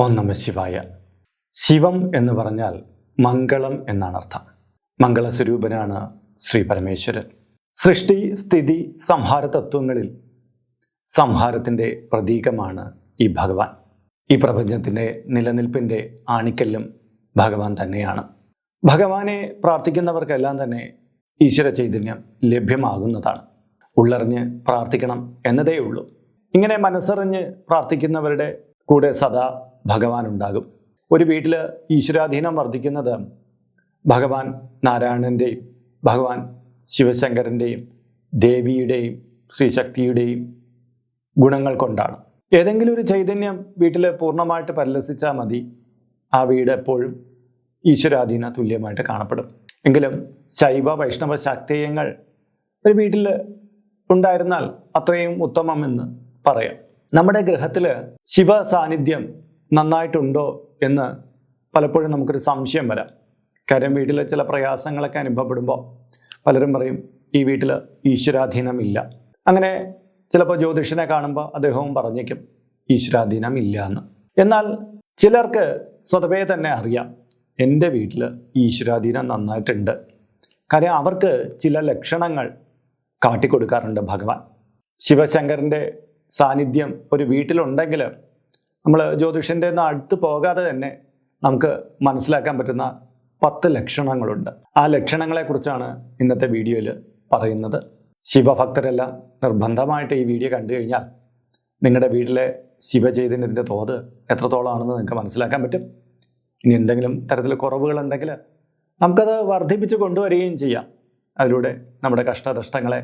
ഓം നമഃ ശിവായ. ശിവം എന്ന് പറഞ്ഞാൽ മംഗളം എന്നാണ് അർത്ഥം. മംഗളസ്വരൂപനാണ് ശ്രീ പരമേശ്വരൻ. സൃഷ്ടി, സ്ഥിതി, സംഹാര തത്വങ്ങളിൽ സംഹാരത്തിൻ്റെ പ്രതീകമാണ് ഈ ഭഗവാൻ. ഈ പ്രപഞ്ചത്തിൻ്റെ നിലനിൽപ്പിൻ്റെ ആണിക്കല്ലും ഭഗവാൻ തന്നെയാണ്. ഭഗവാനെ പ്രാർത്ഥിക്കുന്നവർക്കെല്ലാം തന്നെ ഈശ്വര ചൈതന്യം ലഭ്യമാകുന്നതാണ്. ഉള്ളറിഞ്ഞ് പ്രാർത്ഥിക്കണം എന്നതേ ഉള്ളൂ. ഇങ്ങനെ മനസ്സറിഞ്ഞ് പ്രാർത്ഥിക്കുന്നവരുടെ കൂടെ സദാ ഭഗവാൻ ഉണ്ടാകും. ഒരു വീട്ടിൽ ഈശ്വരാധീനം വർദ്ധിക്കുന്നത് ഭഗവാൻ നാരായണൻ്റെയും ഭഗവാൻ ശിവശങ്കരൻ്റെയും ദേവിയുടെയും ശ്രീശക്തിയുടെയും ഗുണങ്ങൾ കൊണ്ടാണ്. ഏതെങ്കിലും ഒരു ചൈതന്യം വീട്ടിൽ പൂർണ്ണമായിട്ട് പരിലസിച്ചാൽ മതി, ആ വീട് എപ്പോഴും ഈശ്വരാധീന തുല്യമായിട്ട് കാണപ്പെടും. എങ്കിലും ശൈവ വൈഷ്ണവ ശാക്തേയങ്ങൾ ഒരു വീട്ടിൽ ഉണ്ടായിരുന്നാൽ അത്രയും ഉത്തമമെന്ന് പറയാം. നമ്മുടെ ഗൃഹത്തിൽ ശിവ സാന്നിധ്യം നന്നായിട്ടുണ്ടോ എന്ന് പലപ്പോഴും നമുക്കൊരു സംശയം വരാം. കാര്യം വീട്ടിൽ ചില പ്രയാസങ്ങളൊക്കെ അനുഭവപ്പെടുമ്പോൾ പലരും പറയും ഈ വീട്ടിൽ ഈശ്വരാധീനമില്ല. അങ്ങനെ ചിലപ്പോൾ ജ്യോതിഷനെ കാണുമ്പോൾ അദ്ദേഹവും പറഞ്ഞേക്കും ഈശ്വരാധീനം ഇല്ല എന്ന്. എന്നാൽ ചിലർക്ക് സ്വതവേ തന്നെ അറിയാം എൻ്റെ വീട്ടിൽ ഈശ്വരാധീനം നന്നായിട്ടുണ്ട്. കാര്യം അവർക്ക് ചില ലക്ഷണങ്ങൾ കാട്ടിക്കൊടുക്കാറുണ്ട് ഭഗവാൻ. ശിവശങ്കരൻ്റെ സാന്നിധ്യം ഒരു വീട്ടിലുണ്ടെങ്കിൽ നമ്മൾ ജ്യോതിഷൻ്റെ അടുത്ത് പോകാതെ തന്നെ നമുക്ക് മനസ്സിലാക്കാൻ പറ്റുന്ന 10 ലക്ഷണങ്ങളുണ്ട്. ആ ലക്ഷണങ്ങളെക്കുറിച്ചാണ് ഇന്നത്തെ വീഡിയോയിൽ പറയുന്നത്. ശിവഭക്തരെല്ലാം നിർബന്ധമായിട്ട് ഈ വീഡിയോ കണ്ടു കഴിഞ്ഞാൽ നിങ്ങളുടെ വീട്ടിലെ ശിവചൈതന്യത്തിൻ്റെ തോത് എത്രത്തോളമാണെന്ന് നിങ്ങൾക്ക് മനസ്സിലാക്കാൻ പറ്റും. ഇനി എന്തെങ്കിലും തരത്തിൽ കുറവുകളുണ്ടെങ്കിൽ നമുക്കത് വർദ്ധിപ്പിച്ച് കൊണ്ടുവരികയും ചെയ്യാം. അതിലൂടെ നമ്മുടെ കഷ്ടനഷ്ടങ്ങളെ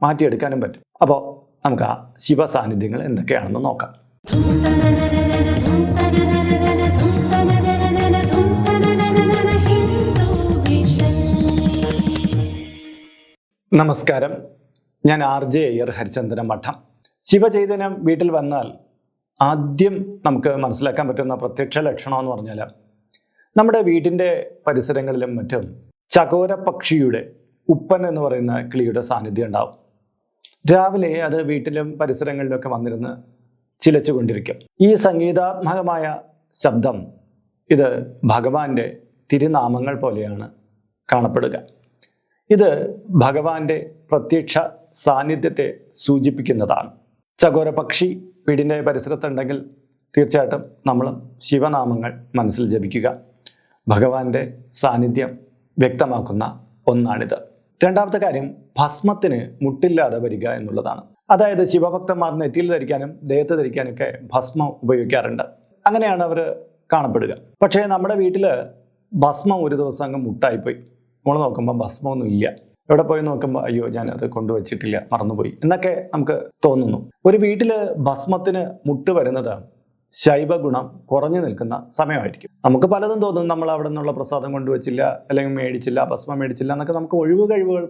മാറ്റിയെടുക്കാനും പറ്റും. അപ്പോൾ നമുക്ക് ആ ശിവ സാന്നിധ്യങ്ങൾ എന്തൊക്കെയാണെന്ന് നോക്കാം. നമസ്കാരം, ഞാൻ RJ അയ്യർ, ഹരിചന്ദന മഠം. ശിവചൈതന്യം വീട്ടിൽ വന്നാൽ ആദ്യം നമുക്ക് മനസ്സിലാക്കാൻ പറ്റുന്ന പ്രത്യക്ഷ ലക്ഷണം എന്ന് പറഞ്ഞാൽ നമ്മുടെ വീടിൻ്റെ പരിസരങ്ങളിലും മറ്റും ചകോര പക്ഷിയുടെ, ഉപ്പൻ എന്ന് പറയുന്ന കിളിയുടെ സാന്നിധ്യം ഉണ്ടാവും. രാവിലെ അത് വീട്ടിലും പരിസരങ്ങളിലൊക്കെ വന്നിരുന്ന് ചിലച്ചു കൊണ്ടിരിക്കും. ഈ സംഗീതാത്മകമായ ശബ്ദം ഇത് ഭഗവാന്റെ തിരുനാമങ്ങൾ പോലെയാണ് കാണപ്പെടുക. ഇത് ഭഗവാന്റെ പ്രത്യക്ഷ സാന്നിധ്യത്തെ സൂചിപ്പിക്കുന്നതാണ്. ചകോര പക്ഷി വീടിൻ്റെ പരിസരത്തുണ്ടെങ്കിൽ തീർച്ചയായിട്ടും നമ്മൾ ശിവനാമങ്ങൾ മനസ്സിൽ ജപിക്കുക. ഭഗവാന്റെ സാന്നിധ്യം വ്യക്തമാക്കുന്ന ഒന്നാണിത്. രണ്ടാമത്തെ കാര്യം, ഭസ്മത്തിന് മുട്ടില്ലാതെ വരിക എന്നുള്ളതാണ്. അതായത് ശിവഭക്തന്മാർ നെറ്റിയിൽ ധരിക്കാനും ദേഹത്ത് ധരിക്കാനൊക്കെ ഭസ്മം ഉപയോഗിക്കാറുണ്ട്. അങ്ങനെയാണ് അവർ കാണപ്പെടുക. പക്ഷേ നമ്മുടെ വീട്ടിൽ ഭസ്മം ഒരു ദിവസം അങ്ങ് മുട്ടായിപ്പോയി. നമ്മൾ നോക്കുമ്പോൾ ഭസ്മമൊന്നും ഇല്ല. എവിടെ പോയി നോക്കുമ്പോൾ അയ്യോ ഞാനത് കൊണ്ടുവച്ചിട്ടില്ല, മറന്നുപോയി എന്നൊക്കെ നമുക്ക് തോന്നുന്നു. ഒരു വീട്ടിൽ ഭസ്മത്തിന് മുട്ട് വരുന്നത് ശൈവഗുണം കുറഞ്ഞു നിൽക്കുന്ന സമയമായിരിക്കും. നമുക്ക് പലതും തോന്നും, നമ്മൾ അവിടെ നിന്നുള്ള പ്രസാദം കൊണ്ടുവച്ചില്ല, അല്ലെങ്കിൽ മേടിച്ചില്ല, ഭസ്മം മേടിച്ചില്ല എന്നൊക്കെ നമുക്ക് ഒഴിവ് കഴിവുകൾ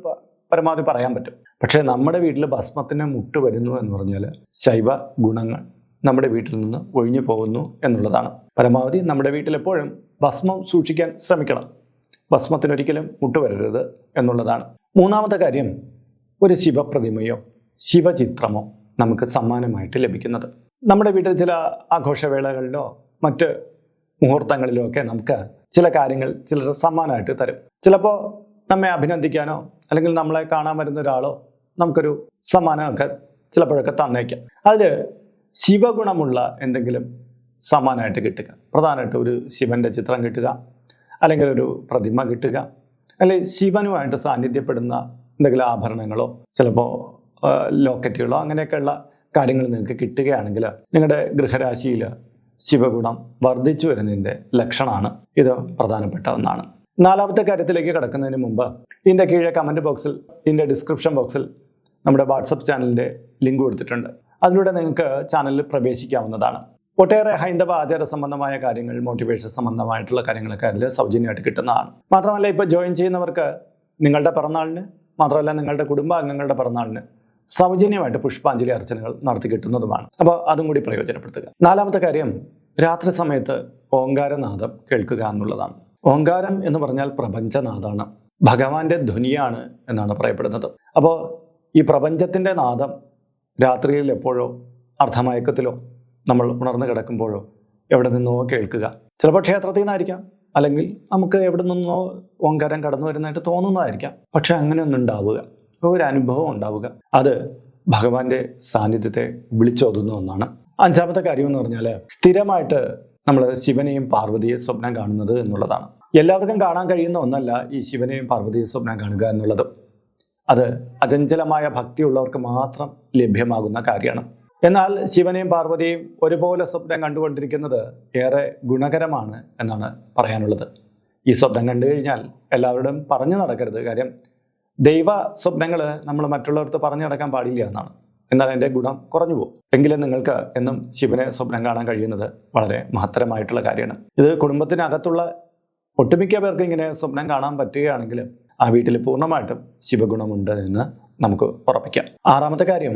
പരമാവധി പറയാൻ പറ്റും. പക്ഷേ നമ്മുടെ വീട്ടിൽ ഭസ്മത്തിന് മുട്ട് വരുന്നു എന്ന് പറഞ്ഞാൽ ശൈവ ഗുണങ്ങൾ നമ്മുടെ വീട്ടിൽ നിന്ന് ഒഴിഞ്ഞു പോകുന്നു എന്നുള്ളതാണ്. പരമാവധി നമ്മുടെ വീട്ടിൽ എപ്പോഴും ഭസ്മം സൂക്ഷിക്കാൻ ശ്രമിക്കണം. ഭസ്മത്തിനൊരിക്കലും മുട്ട് വരരുത് എന്നുള്ളതാണ്. മൂന്നാമത്തെ കാര്യം, ഒരു ശിവപ്രതിമയോ ശിവചിത്രമോ നമുക്ക് സമ്മാനമായിട്ട് ലഭിക്കുന്നത്. നമ്മുടെ വീട്ടിൽ ചില ആഘോഷവേളകളിലോ മറ്റ് മുഹൂർത്തങ്ങളിലോ ഒക്കെ നമുക്ക് ചില കാര്യങ്ങൾ ചിലർ സമ്മാനമായിട്ട് തരും. ചിലപ്പോൾ നമ്മെ അഭിനന്ദിക്കാനോ അല്ലെങ്കിൽ നമ്മളെ കാണാൻ വരുന്ന ഒരാളോ നമുക്കൊരു സമ്മാനമൊക്കെ ചിലപ്പോഴൊക്കെ തന്നേക്കാം. അതിൽ ശിവഗുണമുള്ള എന്തെങ്കിലും സമ്മാനമായിട്ട് കിട്ടുക, പ്രധാനമായിട്ട് ഒരു ശിവൻ്റെ ചിത്രം കിട്ടുക, അല്ലെങ്കിൽ ഒരു പ്രതിമ കിട്ടുക, അല്ലെങ്കിൽ ശിവനുമായിട്ട് സാന്നിധ്യപ്പെടുന്ന എന്തെങ്കിലും ആഭരണങ്ങളോ ചിലപ്പോൾ ലോക്കറ്റുകളോ അങ്ങനെയൊക്കെയുള്ള കാര്യങ്ങൾ നിങ്ങൾക്ക് കിട്ടുകയാണെങ്കിൽ നിങ്ങളുടെ ഗൃഹരാശിയിൽ ശിവഗുണം വർദ്ധിച്ചു വരുന്നതിൻ്റെ ലക്ഷണമാണ്. ഇത് പ്രധാനപ്പെട്ട ഒന്നാണ്. നാലാമത്തെ കാര്യത്തിലേക്ക് കടക്കുന്നതിന് മുമ്പ് ഇതിൻ്റെ കീഴെ കമൻറ്റ് ബോക്സിൽ, ഇതിൻ്റെ ഡിസ്ക്രിപ്ഷൻ ബോക്സിൽ നമ്മുടെ വാട്സപ്പ് ചാനലിൻ്റെ ലിങ്ക് കൊടുത്തിട്ടുണ്ട്. അതിലൂടെ നിങ്ങൾക്ക് ചാനലിൽ പ്രവേശിക്കാവുന്നതാണ്. ഒട്ടേറെ ഹൈന്ദവ ആചാര സംബന്ധമായ കാര്യങ്ങൾ, മോട്ടിവേഷൻ സംബന്ധമായിട്ടുള്ള കാര്യങ്ങളൊക്കെ അതിൽ സൗജന്യമായിട്ട് കിട്ടുന്നതാണ്. മാത്രമല്ല ഇപ്പോൾ ജോയിൻ ചെയ്യുന്നവർക്ക് നിങ്ങളുടെ പിറന്നാളിന്, മാത്രമല്ല നിങ്ങളുടെ കുടുംബാംഗങ്ങളുടെ പിറന്നാളിന് സൗജന്യമായിട്ട് പുഷ്പാഞ്ജലി അർച്ചനകൾ നടത്തി കിട്ടുന്നതുമാണ്. അപ്പോൾ അതും കൂടി പ്രയോജനപ്പെടുത്തുക. നാലാമത്തെ കാര്യം, രാത്രി സമയത്ത് ഓങ്കാരനാദം കേൾക്കുക എന്നുള്ളതാണ്. ഓങ്കാരം എന്ന് പറഞ്ഞാൽ പ്രപഞ്ചനാദാണ്, ഭഗവാന്റെ ധ്വനിയാണ് എന്നാണ് പറയപ്പെടുന്നത്. അപ്പോൾ ഈ പ്രപഞ്ചത്തിൻ്റെ നാദം രാത്രിയിൽ എപ്പോഴോ അർദ്ധമയക്കത്തിലോ നമ്മൾ ഉണർന്നു കിടക്കുമ്പോഴോ എവിടെ നിന്നോ കേൾക്കുക. ചിലപ്പോൾ ക്ഷേത്രത്തിൽ നിന്നായിരിക്കാം, അല്ലെങ്കിൽ നമുക്ക് എവിടെ നിന്നോ ഓങ്കാരം കടന്നു വരുന്നതായിട്ട് തോന്നുന്നതായിരിക്കാം. പക്ഷെ അങ്ങനെയൊന്നും ഉണ്ടാവുക, ഒരു അനുഭവം ഉണ്ടാവുക, അത് ഭഗവാന്റെ സാന്നിധ്യത്തെ വിളിച്ചോതുന്ന ഒന്നാണ്. അഞ്ചാമത്തെ കാര്യം എന്ന് പറഞ്ഞാൽ സ്ഥിരമായിട്ട് നമ്മൾ ശിവനെയും പാർവതിയെ സ്വപ്നം കാണുന്നത് എന്നുള്ളതാണ്. എല്ലാവർക്കും കാണാൻ കഴിയുന്ന ഒന്നല്ല ഈ ശിവനെയും പാർവതിയെ സ്വപ്നം കാണുക എന്നുള്ളത്. അത് അചഞ്ചലമായ ഭക്തിയുള്ളവർക്ക് മാത്രം ലഭ്യമാകുന്ന കാര്യമാണ്. എന്നാൽ ശിവനെയും പാർവതിയെയും ഒരുപോലെ സ്വപ്നം കണ്ടുകൊണ്ടിരിക്കുന്നത് ഏറെ ഗുണകരമാണ് എന്നാണ് പറയാനുള്ളത്. ഈ സ്വപ്നം കണ്ടു കഴിഞ്ഞാൽ എല്ലാവരോടും പറഞ്ഞു നടക്കരുത്. കാര്യം ദൈവ സ്വപ്നങ്ങൾ നമ്മൾ മറ്റുള്ളവർക്ക് പറഞ്ഞു നടക്കാൻ പാടില്ല എന്നാണ്. എന്നാൽ അതിൻ്റെ ഗുണം കുറഞ്ഞു പോകും. എങ്കിലും നിങ്ങൾക്ക് എന്നും ശിവനെ സ്വപ്നം കാണാൻ കഴിയുന്നത് വളരെ മഹത്തരമായിട്ടുള്ള കാര്യമാണ്. ഇത് കുടുംബത്തിനകത്തുള്ള ഒട്ടുമിക്ക പേർക്ക് ഇങ്ങനെ സ്വപ്നം കാണാൻ പറ്റുകയാണെങ്കിൽ ആ വീട്ടിൽ പൂർണ്ണമായിട്ടും ശിവഗുണമുണ്ട് എന്ന് നമുക്ക് ഉറപ്പിക്കാം. ആറാമത്തെ കാര്യം,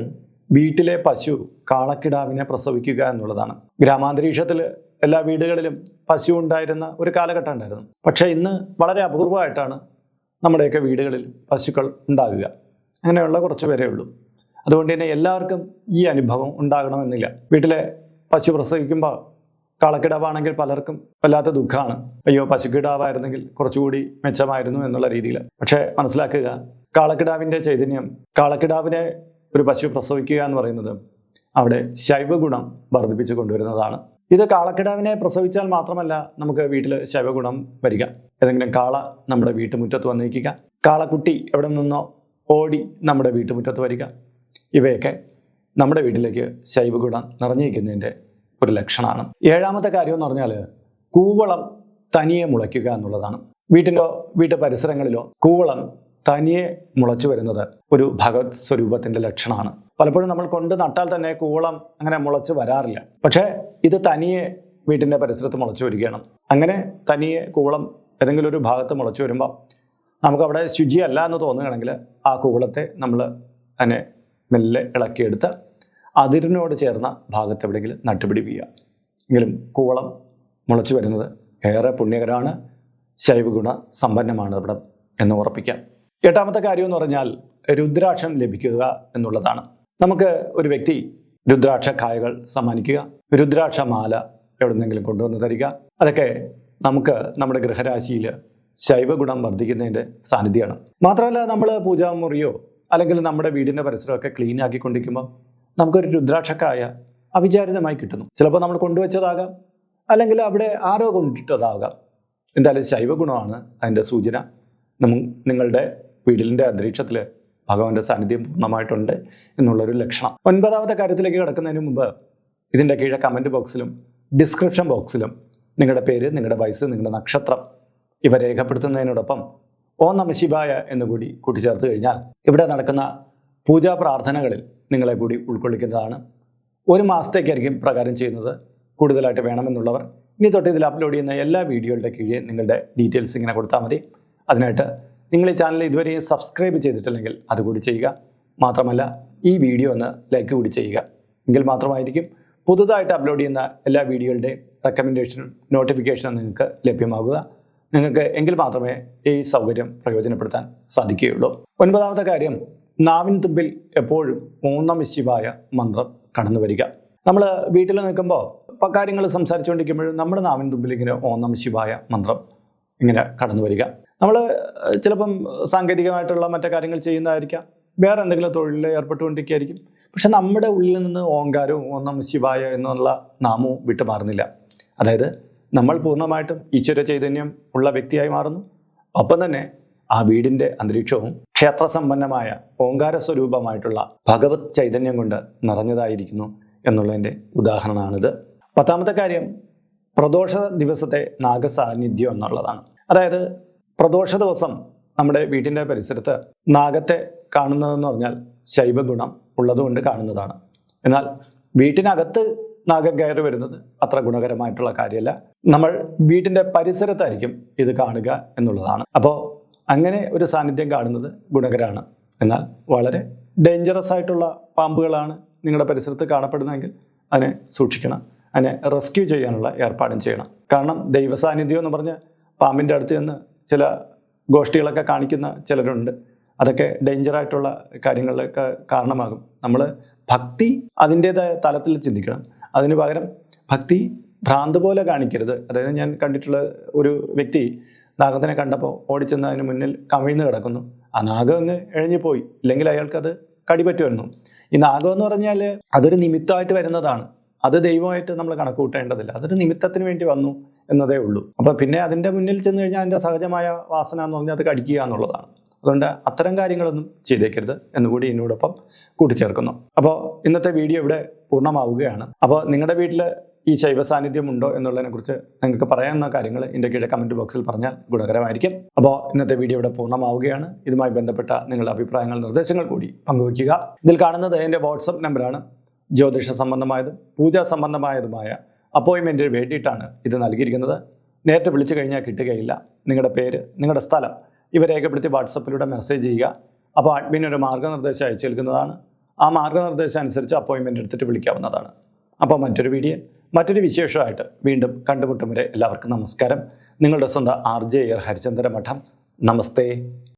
വീട്ടിലെ പശു കാളക്കിടാവിനെ പ്രസവിക്കുക എന്നുള്ളതാണ്. ഗ്രാമാന്തരീക്ഷത്തിൽ എല്ലാ വീടുകളിലും പശു ഉണ്ടായിരുന്ന ഒരു കാലഘട്ടം ഉണ്ടായിരുന്നു. പക്ഷേ ഇന്ന് വളരെ അപൂർവമായിട്ടാണ് നമ്മുടെയൊക്കെ വീടുകളിൽ പശുക്കൾ ഉണ്ടാകുക. അങ്ങനെയുള്ള കുറച്ച് പേരേ ഉള്ളൂ. അതുകൊണ്ട് തന്നെ എല്ലാവർക്കും ഈ അനുഭവം ഉണ്ടാകണമെന്നില്ല. വീട്ടിലെ പശു പ്രസവിക്കുമ്പോൾ കാളക്കിടാവാണെങ്കിൽ പലർക്കും വല്ലാത്ത ദുഃഖമാണ്. അയ്യോ, പശുക്കിടാവായിരുന്നെങ്കിൽ കുറച്ചുകൂടി മെച്ചമായിരുന്നു എന്നുള്ള രീതിയിൽ. പക്ഷേ മനസ്സിലാക്കുക, കാളക്കിടാവിൻ്റെ ചൈതന്യം, കാളക്കിടാവിനെ ഒരു പശു പ്രസവിക്കുക എന്ന് പറയുന്നത് അവിടെ ശൈവഗുണം വർദ്ധിപ്പിച്ചു കൊണ്ടുവരുന്നതാണ്. ഇത് കാളക്കിടാവിനെ പ്രസവിച്ചാൽ മാത്രമല്ല നമുക്ക് വീട്ടിൽ ശൈവഗുണം വരിക. ഏതെങ്കിലും കാള നമ്മുടെ വീട്ടുമുറ്റത്ത് വന്നിരിക്കുക, കാളക്കുട്ടി എവിടെ നിന്നോ ഓടി നമ്മുടെ വീട്ടുമുറ്റത്ത് വരിക, ഇവയൊക്കെ നമ്മുടെ വീട്ടിലേക്ക് ശൈവഗുണം നിറഞ്ഞിരിക്കുന്നതിൻ്റെ ഒരു ലക്ഷണമാണ്. ഏഴാമത്തെ കാര്യം എന്ന് പറഞ്ഞാൽ കൂവളം തനിയെ മുളയ്ക്കുക എന്നുള്ളതാണ്. വീട്ടു പരിസരങ്ങളിലോ കൂവളം തനിയെ മുളച്ചു വരുന്നത് ഒരു ഭഗവത് സ്വരൂപത്തിന്റെ ലക്ഷണമാണ്. പലപ്പോഴും നമ്മൾ കൊണ്ട് നട്ടാൽ തന്നെ കൂവളം അങ്ങനെ മുളച്ച് വരാറില്ല. പക്ഷേ ഇത് തനിയെ വീട്ടിൻ്റെ പരിസരത്ത് മുളച്ചു വരികയാണ്. അങ്ങനെ തനിയെ കൂവളം ഏതെങ്കിലും ഒരു ഭാഗത്ത് മുളച്ചു വരുമ്പോൾ നമുക്കവിടെ ശുചിയല്ല എന്ന് തോന്നുകയാണെങ്കിൽ ആ കൂവളത്തെ നമ്മൾ അതിനെ മെല്ലെ ഇളക്കിയെടുത്ത് അതിരിനോട് ചേർന്ന ഭാഗത്ത് എവിടെയെങ്കിലും നട്ടുപിടിപ്പിക്കുക. എങ്കിലും കൂവളം മുളച്ചു വരുന്നത് ഏറെ പുണ്യകരമാണ്, ശൈവഗുണ സമ്പന്നമാണ് ഇവിടെ എന്ന് ഉറപ്പിക്കാം. എട്ടാമത്തെ കാര്യം എന്ന് പറഞ്ഞാൽ രുദ്രാക്ഷം ലഭിക്കുക എന്നുള്ളതാണ്. നമുക്ക് ഒരു വ്യക്തി രുദ്രാക്ഷ കായകൾ സമ്മാനിക്കുക, രുദ്രാക്ഷ മാല എവിടെന്നെങ്കിലും കൊണ്ടുവന്ന് തരിക, അതൊക്കെ നമുക്ക് നമ്മുടെ ഗൃഹരാശിയിൽ ശൈവഗുണം വർദ്ധിക്കുന്നതിൻ്റെ സാന്നിധ്യമാണ്. മാത്രമല്ല നമ്മൾ പൂജാമുറിയോ അല്ലെങ്കിൽ നമ്മുടെ വീടിൻ്റെ പരിസരമൊക്കെ ക്ലീൻ ആക്കിക്കൊണ്ടിരിക്കുമ്പോൾ നമുക്കൊരു രുദ്രാക്ഷക്കായ അവിചാരിതമായി കിട്ടുന്നു. ചിലപ്പോൾ നമ്മൾ കൊണ്ടുവച്ചതാകാം, അല്ലെങ്കിൽ അവിടെ ആരോ കൊണ്ടിട്ടതാകാം. എന്തായാലും ശൈവഗുണമാണ് അതിൻ്റെ സൂചന. നിങ്ങളുടെ വീടിൻ്റെ അന്തരീക്ഷത്തിൽ ഭഗവാന്റെ സാന്നിധ്യം പൂർണ്ണമായിട്ടുണ്ട് എന്നുള്ളൊരു ലക്ഷണം. ഒൻപതാമത്തെ കാര്യത്തിലേക്ക് കിടക്കുന്നതിന് മുമ്പ് ഇതിൻ്റെ കീഴെ കമൻറ്റ് ബോക്സിലും ഡിസ്ക്രിപ്ഷൻ ബോക്സിലും നിങ്ങളുടെ പേര്, നിങ്ങളുടെ വയസ്സ്, നിങ്ങളുടെ നക്ഷത്രം ഇവ രേഖപ്പെടുത്തുന്നതിനോടൊപ്പം ഓം നമഃ ശിവായ എന്നുകൂടി കൂട്ടിച്ചേർത്ത് കഴിഞ്ഞാൽ ഇവിടെ നടക്കുന്ന പൂജാ പ്രാർത്ഥനകളിൽ നിങ്ങളെ കൂടി ഉൾക്കൊള്ളിക്കുന്നതാണ്. 1 മാസത്തേക്കായിരിക്കും പ്രകാരം ചെയ്യുന്നത്. കൂടുതലായിട്ട് വേണമെന്നുള്ളവർ ഇനി തൊട്ട് ഇതിൽ അപ്ലോഡ് ചെയ്യുന്ന എല്ലാ വീഡിയോകളുടെ കീഴെ നിങ്ങളുടെ ഡീറ്റെയിൽസ് ഇങ്ങനെ കൊടുത്താൽ മതി. അതിനായിട്ട് നിങ്ങൾ ഈ ചാനൽ ഇതുവരെ സബ്സ്ക്രൈബ് ചെയ്തിട്ടില്ലെങ്കിൽ അതുകൂടി ചെയ്യുക. മാത്രമല്ല ഈ വീഡിയോ ഒന്ന് ലൈക്ക് കൂടി ചെയ്യുക. എങ്കിൽ മാത്രമായിരിക്കും പുതുതായിട്ട് അപ്ലോഡ് ചെയ്യുന്ന എല്ലാ വീഡിയോകളുടെയും റെക്കമെൻഡേഷനും നോട്ടിഫിക്കേഷനും നിങ്ങൾക്ക് ലഭ്യമാകുക. നിങ്ങൾക്ക് എങ്കിൽ മാത്രമേ ഈ സൗകര്യം പ്രയോജനപ്പെടുത്താൻ സാധിക്കുകയുള്ളൂ. 9ാമത്തെ കാര്യം, നാവിൻ തുമ്പിൽ എപ്പോഴും ഓം നമഃ ശിവായ മന്ത്രം കടന്നു വരിക. നമ്മൾ വീട്ടിൽ നിൽക്കുമ്പോൾ കാര്യങ്ങൾ സംസാരിച്ചുകൊണ്ടിരിക്കുമ്പോഴും നമ്മുടെ നാവിൻ തുമ്പിൽ ഇങ്ങനെ ഓം നമഃ ശിവായ മന്ത്രം ഇങ്ങനെ കടന്നു വരിക. നമ്മൾ ചിലപ്പം സാങ്കേതികമായിട്ടുള്ള മറ്റു കാര്യങ്ങൾ ചെയ്യുന്നതായിരിക്കാം, വേറെ എന്തെങ്കിലും തൊഴിലിൽ ഏർപ്പെട്ടുകൊണ്ടിരിക്കുകയായിരിക്കും. പക്ഷെ നമ്മുടെ ഉള്ളിൽ നിന്ന് ഓങ്കാരവും ഓം നമഃ ശിവായ എന്നുള്ള നാമവും വിട്ടുമാറുന്നില്ല. അതായത് നമ്മൾ പൂർണ്ണമായിട്ടും ഈശ്വര ചൈതന്യം ഉള്ള വ്യക്തിയായി മാറുന്നു. ഒപ്പം തന്നെ ആ വീടിൻ്റെ അന്തരീക്ഷവും ക്ഷേത്രസമ്പന്നമായ ഓങ്കാര സ്വരൂപമായിട്ടുള്ള ഭഗവത് ചൈതന്യം കൊണ്ട് നിറഞ്ഞതായിരിക്കുന്നു എന്നുള്ളതിൻ്റെ ഉദാഹരണമാണിത്. 10ാമത്തെ കാര്യം, പ്രദോഷ ദിവസത്തെ നാഗസാന്നിധ്യം എന്നുള്ളതാണ്. അതായത് പ്രദോഷ ദിവസം നമ്മുടെ വീട്ടിൻ്റെ പരിസരത്ത് നാഗത്തെ കാണുന്നതെന്ന് പറഞ്ഞാൽ ശൈവഗുണം ഉള്ളതുകൊണ്ട് കാണുന്നതാണ്. എന്നാൽ വീട്ടിനകത്ത് നാഗം കയറി വരുന്നത് അത്ര ഗുണകരമായിട്ടുള്ള കാര്യമല്ല. നമ്മൾ വീട്ടിൻ്റെ പരിസരത്തായിരിക്കും ഇത് കാണുക എന്നുള്ളതാണ്. അപ്പോൾ അങ്ങനെ ഒരു സാന്നിധ്യം കാണുന്നത് ഗുണകരമാണ്. എന്നാൽ വളരെ ഡേഞ്ചറസ് ആയിട്ടുള്ള പാമ്പുകളാണ് നിങ്ങളുടെ പരിസരത്ത് കാണപ്പെടുന്നതെങ്കിൽ അതിനെ സൂക്ഷിക്കണം, അതിനെ റെസ്ക്യൂ ചെയ്യാനുള്ള ഏർപ്പാടും ചെയ്യണം. കാരണം ദൈവസാന്നിധ്യം എന്ന് പറഞ്ഞ് പാമ്പിൻ്റെ അടുത്ത് നിന്ന് ചില ഗോഷ്ഠികളൊക്കെ കാണിക്കുന്ന ചിലരുണ്ട്. അതൊക്കെ ഡേഞ്ചറായിട്ടുള്ള കാര്യങ്ങളിലൊക്കെ കാരണമാകും. നമ്മൾ ഭക്തി അതിൻ്റേതായ തലത്തിൽ ചിന്തിക്കണം. അതിന് പകരം ഭക്തി ഭ്രാന്ത് പോലെ കാണിക്കരുത്. അതായത് ഞാൻ കണ്ടിട്ടുള്ള ഒരു വ്യക്തി നാഗത്തിനെ കണ്ടപ്പോൾ ഓടിച്ചെന്ന് അതിന് മുന്നിൽ കമിഴ്ന്ന് കിടക്കുന്നു. ആ നാഗം അങ്ങ് എഴഞ്ഞു പോയി, ഇല്ലെങ്കിൽ അയാൾക്കത് കടിപറ്റുമായിരുന്നു. ഈ നാഗം എന്ന് പറഞ്ഞാൽ അതൊരു നിമിത്തമായിട്ട് വരുന്നതാണ്. അത് ദൈവമായിട്ട് നമ്മൾ കണക്ക് കൂട്ടേണ്ടതില്ല. അതൊരു നിമിത്തത്തിന് വേണ്ടി വന്നു എന്നതേ ഉള്ളൂ. അപ്പോൾ പിന്നെ അതിൻ്റെ മുന്നിൽ ചെന്ന് കഴിഞ്ഞാൽ അതിൻ്റെ സഹജമായ വാസന എന്ന് പറഞ്ഞാൽ അത് കടിക്കുക എന്നുള്ളതാണ്. അതുകൊണ്ട് അത്തരം കാര്യങ്ങളൊന്നും ചെയ്തേക്കരുത് എന്നുകൂടി എന്നോടൊപ്പം കൂട്ടിച്ചേർക്കുന്നു. അപ്പോൾ ഇന്നത്തെ വീഡിയോ ഇവിടെ പൂർണ്ണമാവുകയാണ്. അപ്പോൾ നിങ്ങളുടെ വീട്ടിൽ ഈ ശൈവ സാന്നിധ്യം ഉണ്ടോ എന്നുള്ളതിനെക്കുറിച്ച് നിങ്ങൾക്ക് പറയാവുന്ന കാര്യങ്ങൾ എൻ്റെ കീഴെ കമൻറ്റ് ബോക്സിൽ പറഞ്ഞാൽ ഗുണകരമായിരിക്കും. അപ്പോൾ ഇന്നത്തെ വീഡിയോ ഇവിടെ പൂർണ്ണമാവുകയാണ്. ഇതുമായി ബന്ധപ്പെട്ട നിങ്ങളുടെ അഭിപ്രായങ്ങൾ, നിർദ്ദേശങ്ങൾ കൂടി പങ്കുവയ്ക്കുക. ഇതിൽ കാണുന്നത് എൻ്റെ വാട്സപ്പ് നമ്പറാണ്. ജ്യോതിഷ സംബന്ധമായതും പൂജാ സംബന്ധമായതുമായ അപ്പോയിൻമെൻറ്റിന് വേണ്ടിയിട്ടാണ് ഇത് നൽകിയിരിക്കുന്നത്. നേരിട്ട് വിളിച്ചു കഴിഞ്ഞാൽ കിട്ടുകയില്ല. നിങ്ങളുടെ പേര്, നിങ്ങളുടെ സ്ഥലം ഇവ രേഖപ്പെടുത്തി വാട്സപ്പിലൂടെ മെസ്സേജ് ചെയ്യുക. അപ്പോൾ അഡ്മിൻ ഒരു മാർഗ്ഗനിർദ്ദേശം അയച്ചു നൽകുന്നതാണ്. ആ മാർഗ്ഗനിർദ്ദേശം അനുസരിച്ച് അപ്പോയിൻമെൻ്റ് എടുത്തിട്ട് വിളിക്കാവുന്നതാണ്. അപ്പോൾ മറ്റൊരു വീഡിയോ, മറ്റൊരു വിശേഷമായിട്ട് വീണ്ടും കണ്ടുമുട്ടും വരെ എല്ലാവർക്കും നമസ്കാരം. നിങ്ങളുടെ സ്വന്തം RJ ഹരിചന്ദ്ര മഠം. നമസ്തേ.